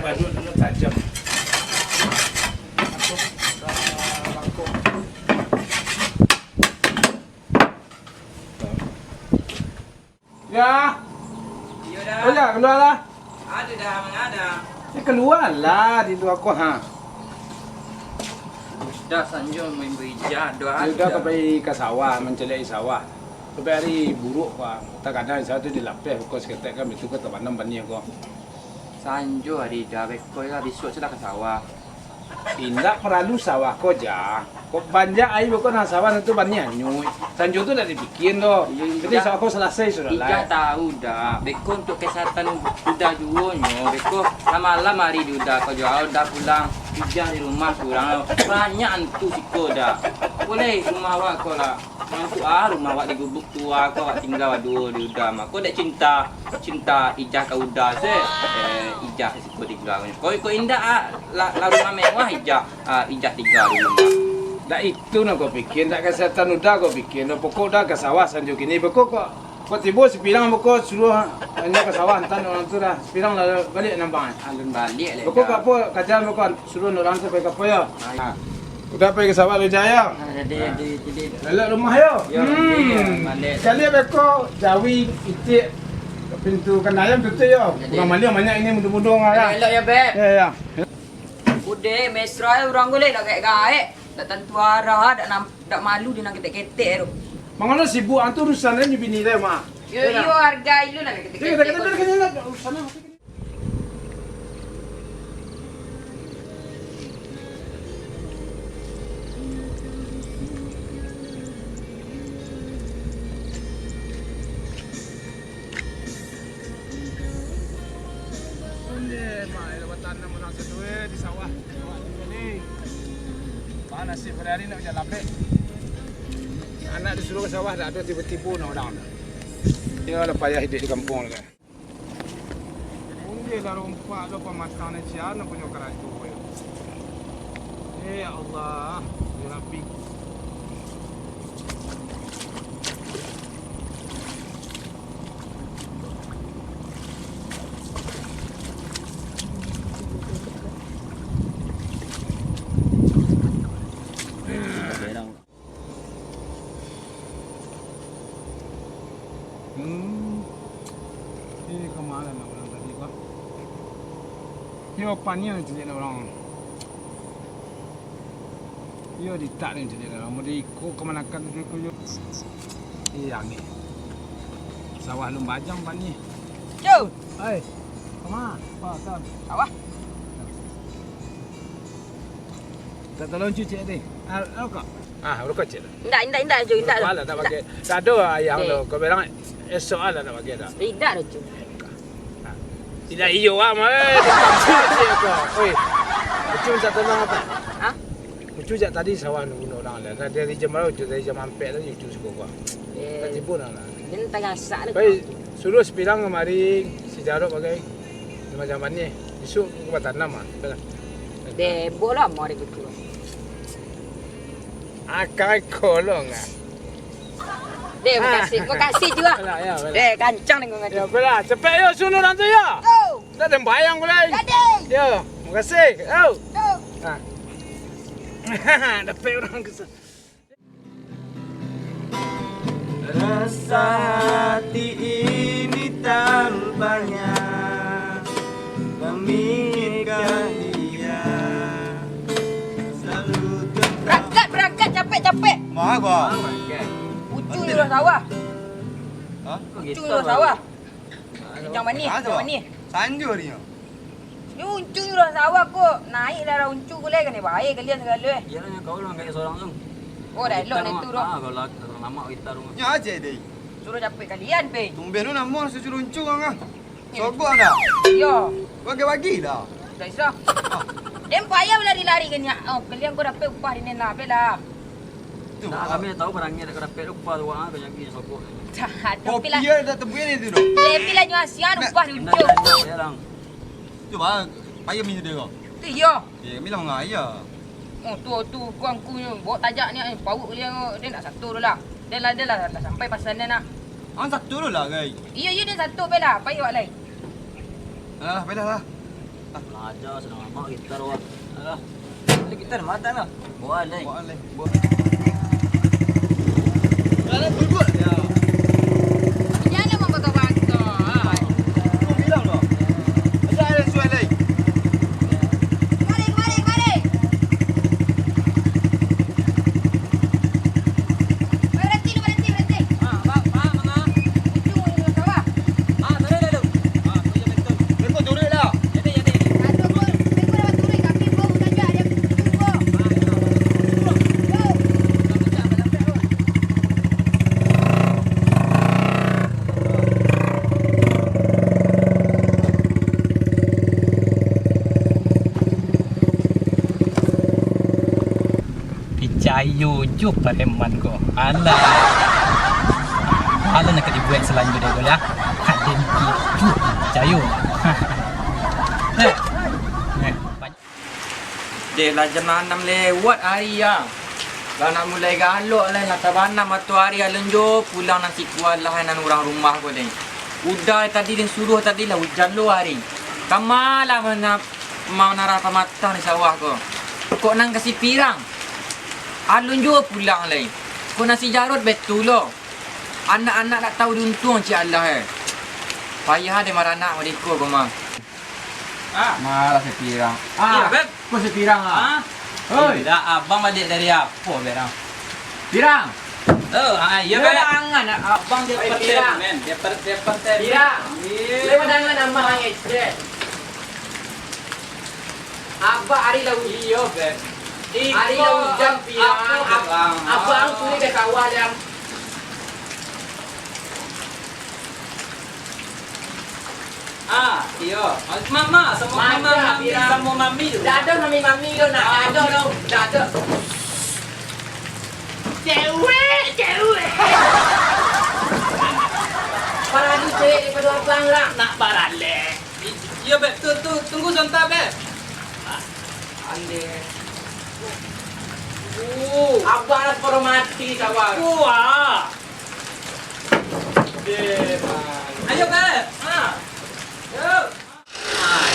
Baju nó tajam. Ya. Ya dah. Oh ya, keluar lah. Ada dah, mana ada. Keluar lah di luar kau ha. Dah sanjung main berijak, doa Sudah kau pergi ke sawah, mencari sawah. Kau hari buruk kau. Tak kadang satu dilapis kau seketek kan betul kau tanam bani kau. Sanjung hari dah, bekoi lah besok sudah ke sawah. Tidak perlu sawah kau jah. Kau banyak air kau nak sawah itu bani anyui. Sanjo tu dah dibikin doh. Jadi sawah kau selesai sudah lah. Ija tahu dah, beko untuk kesehatan udah juonyo, beko lama-lama hari udah kau jual dah pulang. Ija di rumah kurang banyak antu siko dah. Boleh rumah awak kau lah. Mantu rumah awak di gubuk tua kau awak tinggal dua di udah mah. Kau dak cinta Ija kau udah se. Ija siko tinggal. Kau indah la rumah mewah Ija tinggal di rumah. Dah itu nak kau bikin, dah kesehatan udah kau bikin. Pokok dah ke sawah sanjo kini. Pokok kau tiba sepirang pokok suruh hanya ke sawah hantar orang tu dah. Sepirang lalu balik nampak. Alun balik le. Pokok apa kajian pokok suruh orang tu pergi apa ya? Udah pergi ke sawah Wijaya. Jadi. Balik rumah yo. Ya, balik. Sekali beko jawi itik pintu kenayam tutup yo. Bukan malia banyak ini mudung-mudung lah. Elok ya, Beb. Ya. Udah mesra orang golek dak gaek. Dak tentu arah, dak malu dia nak ketek-ketek tu. Mangono sibuk antu urusan ni bini dia mak. Yo harga ilu nak ketek-ketek. Kita urusan apa? Di sawah. Mana sih hari nak jalan lapik. Anak disuruh ke sawah dah ada tiba-tiba nak orang dah. Ya lah payah hidup di kampung lah. Mungkin lah rompak tu pemakan ni siapa nak punya keraju. Ya Allah, rapi. Ini kemana nak orang tadi kau? Yo pannya jadi orang. Yo ditak ni jadi orang. Mau diikut kemana kan tu yo. Iya ni. Sawah lum bajang pannya. Yo, Hai. Kemana? Apa kan? sawah. Tak tolong cuci ni. Kau. Baru kau cek. Indak jo, indak. Malah tak pakai. Tak ada ayam tu. Kau bilang esok lah tak pakai dah. Indak jo. Tidak iyo ah mah. Oi. Ucu tak tenang apa? Ha? Ucu jak tadi sawah nunggu orang lah. Dari jam berapa? Dari jam 4 tadi ucu suka gua. Tak tipu lah. Ini tengah sak ni. Baik, suruh sepirang kemari si Jarok pakai macam mana? Besok aku buat tanam ah. Bebo lah mau gitu. Akai kolong ah. Dek, makasih juga. Ya, Dek, kancang ni kau ngati. ya, bela. Cepat yo suruh orang tu ya. Oh, Dah ada bayang boleh. jadi. Ya, makasih. Oh. Oh. Dapat orang kesal. Rasa hati ini tanpanya memikirkan dia selalu tetap. Berangkat capek. Mau gua? Ucu di luar sawah. Hah? Ucu di luar sawah. Yang mana? Sanjur ni. Ni uncu di luar sawah kok. Naik darah uncu boleh kan ni baik kalian segala. Iyalah kau orang kayak seorang tu. Oh dah elok nak tu roh. Kalau lama kita rumah. Nya aje deh. Suruh capek kalian pe. Tumben lu namun suruh uncu kan. Sogok dah. Yo, Bagi-bagi dah. dah isah. Dem payah lari-lari kan ya. Oh, kalian kau dapat upah ini nak bela. tu. Nah, kami tahu barangnya dekat dapat lupa tu ah banyak ni sokok. Dah, Oh, pila. dia dah tebuin itu tu. Pila nyo asian upah Dah lucu. dah ya lang. Tu bah, payah minum dia kau. Tu yo. Ya, kami lah mengaya. Oh tu kuang kunyo bawa tajak ni power dia nak satu dulu lah. Dia lah sampai pasal dia nak. Ang satu dulu lah, guys. Iya dia satu bela, payah wak lain. Alah, baiklah lah. Aja sedang lama kita ro. Alah. Kita dah matang lah. Boleh. Boleh. Alah, buat dia. Jangan mau bangga-bangga. Kau bilang loh. Ada ada suai lagi. Mari. Berhenti. Ah, apa mana? Ujung ni sawah. Ah, dah. Ah, tu je betul. Kau turun lah. Jadi. Satu pun, minggu dapat turun kaki bau tajak dia tunggu. Picayu ju pareman ko. Ala. Ala nak dibuat selanjutnya ko ya. Kaden kicu picayu. Dia lah jam 6 lewat hari yang. Dah nak mulai galak lah nak tabanam atau hari lenjo pulang nasi kuat lah nan orang rumah ko ni. Udah tadi dia suruh tadi lah hujan lu hari. Kamalah mana mau narapa mata ni sawah ko. Kok nang kasih pirang. Alun juga pulang lagi. Kau nasi jarut betul lo. Anak-anak nak tahu diuntung cik Allah Payah dia marah anak mereka kau mah. Malah sepirang. Iya, Beb. Kau sepirang Ah. Hoi, dah abang balik dari apa berang? Pirang. Oh, Ya Beb. angan abang dia pirang. Men, dia per. Pirang. Lewat angan amah angin cek. Abah hari lau iyo Beb. Hari lau hujan pirang. Abang sulit ke sawah dia. Ah, iyo. Mama, sama mami. Dah ada mami lo nak ada lo. Dah ada. Cewek. Para di cewek daripada abang lah. Nak barale. Iya, Beb. Tunggu sebentar, Beb. Ande. Abang lah baru mati sawah. Wah. Ayo, Beb. Yuk.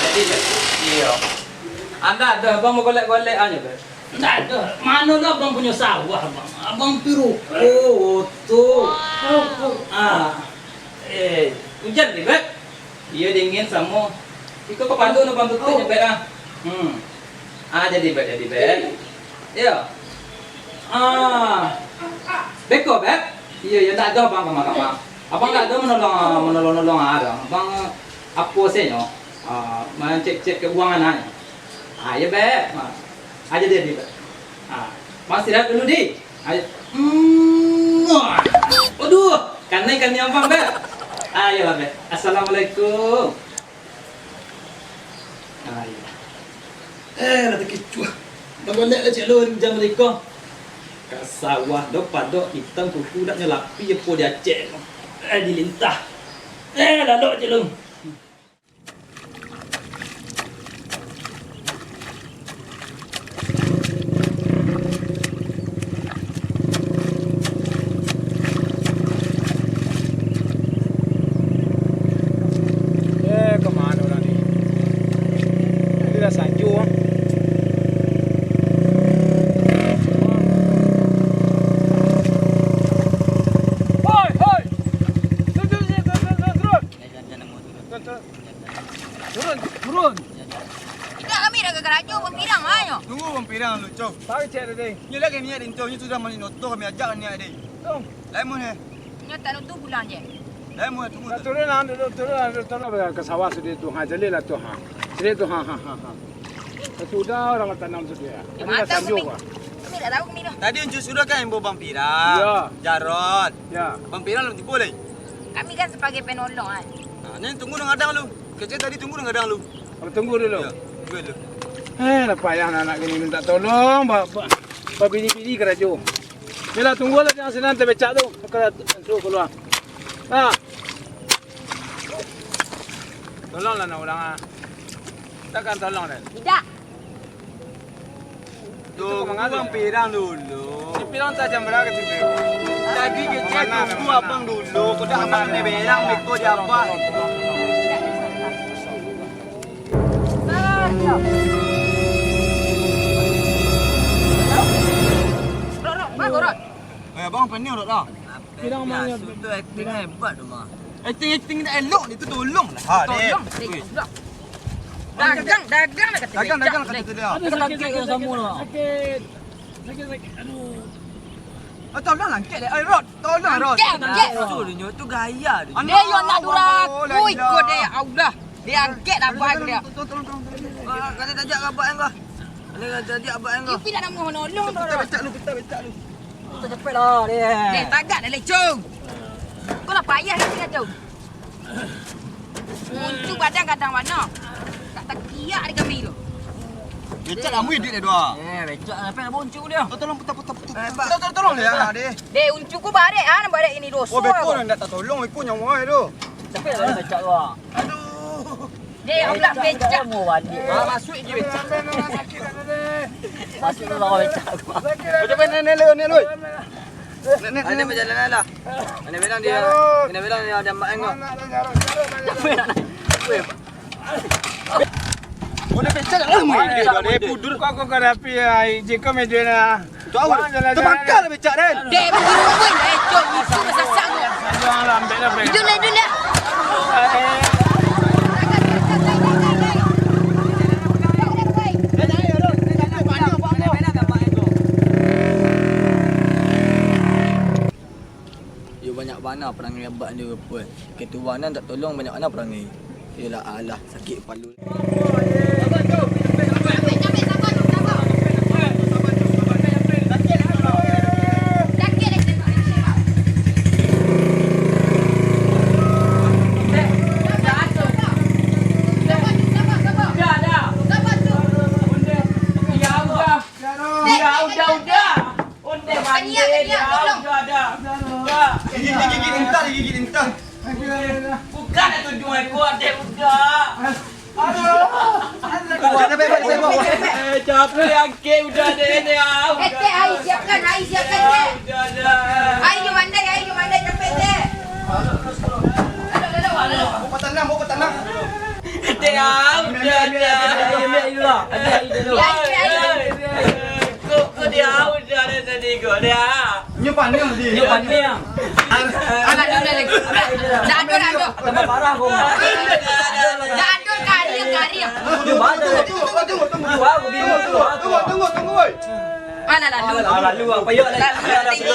Jadi iyo. Anda ada abang mau golek-golek aja, Beb. Tak ada. Mana lah abang punya sawah, abang? Abang piru. Oh, tu. Hujan ni, Beb. Iya dingin sama. Ikut ke pandu no pandu tu Beb ah. Jadi Beb. Ya. Beko, Beb. Iya, tak ada abang kamar. Abang tak ada menolong ada. Abang apa senyo? Cek keuangan aja. Ya, Beb. Aja dia, Beb. Mas istirahat dulu, Di. Ayo. Aduh, kan yang abang, Beb. Ayo, Beb. Assalamualaikum. Ayo. Dah terkecuah. Dah boleh lah cik lor jam mereka. Kat sawah dok padok hitam kuku dak nyelapi apa dia cek. Dilintah. Lalu cik lor. Kemana orang ni? Dia dah sanju ah. Hoi. Turun. Tidak kami dah ke kerajaan pun pirang ayo. Tunggu bang pirang lu, cok. Tahu cek dia. Ni lagi niat itu, ni sudah mani noto kami ajak niat dia. Tong. Lemon he. Nyata tu pulang je. Lemon tunggu. Turun ke sawah sudah tu. Jalil lah tu. Jadi tu sudah orang tanam sudah. Ini dah Mata sanju kami. ah. Kami dah tahu kami dah. Tadi unjuk sudah kan yang bawa bang pirang. Ya. Jarot. Ya. Bang pirang lebih boleh. Kami kan sebagai penolong kan. Ni tunggu nang adang lu. Kecil tadi tunggu nang adang lu. Tunggu dulu. Ya. Tunggu dulu. Nak payah anak gini minta tolong. Bini-bini kerajaan. Bila tunggu lah jangan senang becak tu. Kalau suruh keluar. Ha. Tolonglah nak orang ah. Takkan tolong dah. Tidak. Tuh, abang pirang dulu. Si pirang tak jam berapa ke TV? Tadi kita tunggu abang dulu. Kuda abang ni berang, Miko dia apa? Rot. Abang pening rot dah. Pirang mana? Itu acting hebat tu mah. Acting tak elok ni tu tolong lah. Ha, dek. Dagang nak kata. Dagang kata tu dia. Ada sakit ke sama lah. Sakit. Aduh. Oh, tolong langkit dek. Rot, tolong Rot. Angkat. Tu dia tu gaya dia. Dia yang nak durak. Oi, kau dia Allah. Dia angkat dah bag dia. Tolong. Kata tajak abang engkau. Kata tajak abang engkau. You tidak nak menolong tu. Kita becak lu. Tu cepet lah dia. Dia tagak dah lecung. Kau nak payah ni tinggal tu. Untuk badan kadang mana? Kat takiak dia kami tu. Becak lah muih duit dia dua. Becak sampai nak boncuk dia. Tolong putar. Tolong dia dek. Dia unjuk ku barek ah nak barek ini dosa. Oh, beko nak tak tolong beko nyawa tu. Cepet lah becak tu. Dia Allah becak. Mau mandi. Masuk je becak. Masuk lah becak tu. Macam mana nenek lu? Ada berjalan lah. Mana bilang dia ada mak engkau. Oh, dia becak lah muih dia dah dek. Pudur. Kau rapi ai jika meja na. Terbakar lah becak dan. Dia pergi rumah lecung itu masak. Janganlah ambil dah. Itu lah. Banyak mana perangai abang dia pun. Ketuanan tak tolong banyak mana perangai. Yalah alah sakit kepala. Gigi intah. Bukan nak tunjuk ekor adik budak. Capek angkat budak adik ni. Teh air siapkan teh. Udah dah. Air you mandai cepet teh. Bawa petanang. Adik udah dah. Ada dulu. Kau dia udah dah tadi kau dia. Nyupan dia. Anak dulu lagi. Dah ada. Tambah parah kau. Dah ada kari. Tunggu. Mana lalu? Lalu apa yuk lagi.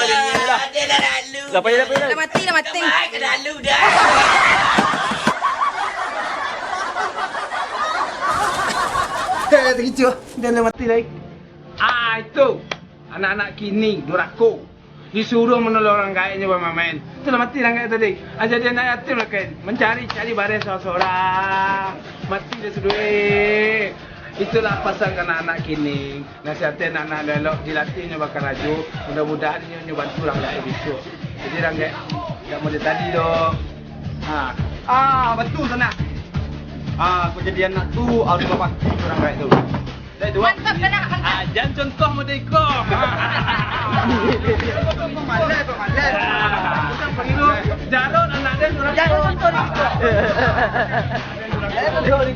Dia dah lalu. Dah payah. Dah mati. Baik dah lalu dah. Tergicu. Dia dah mati lagi. Itu anak-anak kini durako disuruh menolong orang kaya bermain. Itulah mati orang kaya tadi. Ajar dia anak yatim lah kan. Mencari barang seorang. Mati dia sudah. Itulah pasal anak-anak kini. Nasihatin anak-anak lelok dilatihnya bakal raju. Mudah-mudahan dia bantu orang kaya besok. Jadi orang kaya tak boleh tadi dong. Betul sana. Kejadian nak tu harus bapak orang kaya tu. Mantap sana. Jangan contoh merdeka. Pemalas. Bukan pengilu. Jarod anak dia orang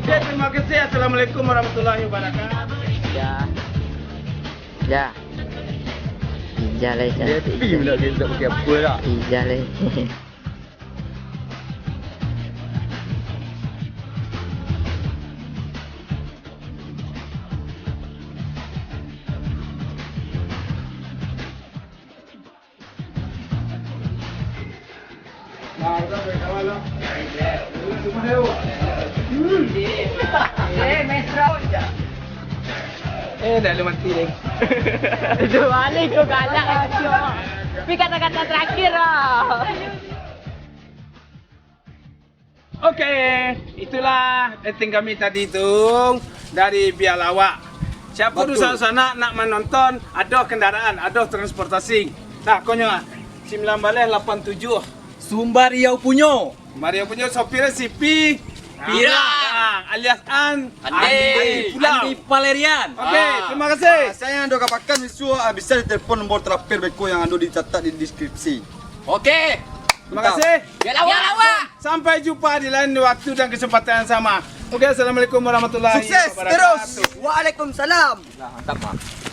Terima kasih. Assalamualaikum warahmatullahi wabarakatuh. Ya. Jalan. Dia tepi pula dia tak pakai apa dah. Jalan. Dah lu mati lagi. Itu balik kau galak. Tapi kata-kata terakhir lah. Okey, itulah rating kami tadi tu dari Biar Lawak. Siapa dulu sana nak menonton, ada kendaraan, ada transportasi. Nah, konyo 1987. Sumbar Riau punyo. Mario punya sopirnya si Pira alias Andi Pulau. Andi Valerian. Oke, terima kasih. Saya yang doakan Wiswa bisa ditelepon nomor terakhir Beko yang ada dicatat di deskripsi. Oke. Terima kasih. Ya lawa. Sampai jumpa di lain waktu dan kesempatan yang sama. Oke, assalamualaikum warahmatullahi Sukses wabarakatuh. terus. Waalaikumsalam. Nah, mantap, Pak.